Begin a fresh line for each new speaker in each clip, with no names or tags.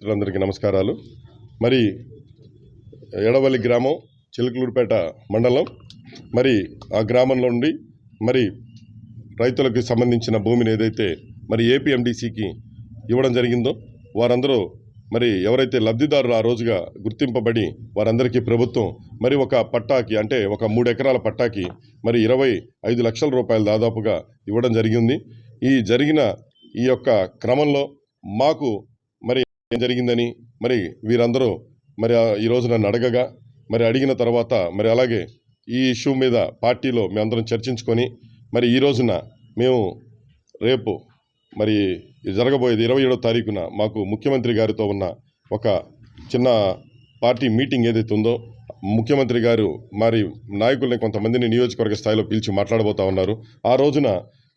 అందరికీ నమస్కారాలు. మరి ఎడవల్లి గ్రామం, చిలకలూరిపేట మండలం. మరి ఆ గ్రామంలో నుండి మరి రైతులకు సంబంధించిన భూమిని ఏదైతే మరి ఏపీఎండిసికి ఇవ్వడం జరిగిందో వారందరూ మరి ఎవరైతే లబ్ధిదారులు ఆ రోజుగా గుర్తింపబడి వారందరికీ ప్రభుత్వం మరి ఒక పట్టాకి అంటే ఒక 3 ఎకరాల పట్టాకి మరి 25 లక్షల రూపాయలు దాదాపుగా ఇవ్వడం జరిగింది. ఈ జరిగిన ఈ యొక్క క్రమంలో మాకు మరి ఏం జరిగిందని మరి వీరందరూ మరి ఈ రోజు నన్ను అడగగా మరి అడిగిన తర్వాత మరి అలాగే ఈ ఇష్యూ మీద పార్టీలో మేమందరం చర్చించుకొని మరి ఈ రోజున మేము రేపు మరి జరగబోయేది 27వ తారీఖున మాకు ముఖ్యమంత్రి గారితో ఉన్న ఒక చిన్న పార్టీ మీటింగ్ ఏదైతే ఉందో ముఖ్యమంత్రి గారు మరి నాయకుల్ని కొంతమందిని నియోజకవర్గ స్థాయిలో పిలిచి మాట్లాడబోతా ఉన్నారు. ఆ రోజున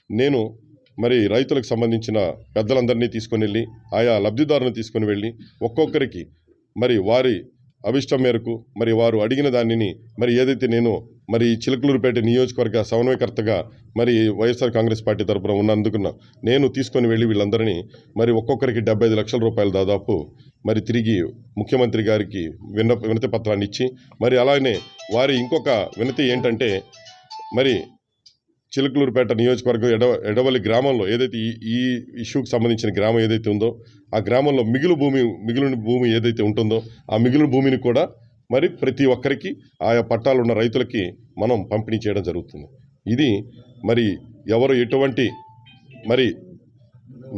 నేను మరి రైతులకు సంబంధించిన పెద్దలందరినీ తీసుకొని వెళ్ళి ఆయా లబ్ధిదారులను తీసుకొని వెళ్ళి ఒక్కొక్కరికి మరి వారి అభిష్టం మేరకు మరి వారు అడిగిన దానిని మరి ఏదైతే నేను మరి చిలకలూరిపేట నియోజకవర్గ సమన్వయకర్తగా మరి వైఎస్ఆర్ కాంగ్రెస్ పార్టీ తరఫున ఉన్నందుకు నేను తీసుకొని వెళ్ళి వీళ్ళందరినీ మరి ఒక్కొక్కరికి 75 లక్షల రూపాయలు దాదాపు మరి తిరిగి ముఖ్యమంత్రి గారికి వినతి పత్రాన్ని ఇచ్చి మరి అలానే వారి ఇంకొక వినతి ఏంటంటే మరి చిలకలూరిపేట నియోజకవర్గం ఎడవల్లి గ్రామంలో ఏదైతే ఈ ఇష్యూకి సంబంధించిన గ్రామం ఏదైతే ఉందో ఆ గ్రామంలో మిగిలిన భూమి ఏదైతే ఉంటుందో ఆ మిగిలిన భూమిని కూడా మరి ప్రతి ఒక్కరికి ఆయా పట్టాలు ఉన్న రైతులకి మనం పంపిణీ చేయడం జరుగుతుంది. ఇది మరి ఎవరు ఎటువంటి మరి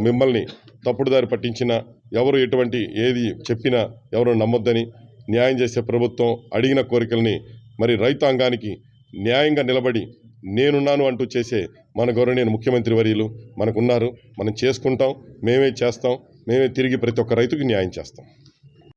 మిమ్మల్ని తప్పుడుదారి పట్టించినా ఎవరు ఎటువంటి ఏది చెప్పినా ఎవరు నమ్మొద్దని న్యాయం చేసే ప్రభుత్వం అడిగిన కోరికల్ని మరి రైతాంగానికి న్యాయంగా నిలబడి నేనున్నాను అంటూ చేసే మన గౌరవనీయ ముఖ్యమంత్రి వర్యులు మనకున్నారు. మనం చేసుకుంటాం, మేమే చేస్తాం, మేమే తిరిగి ప్రతి ఒక్క రైతుకి న్యాయం చేస్తాం.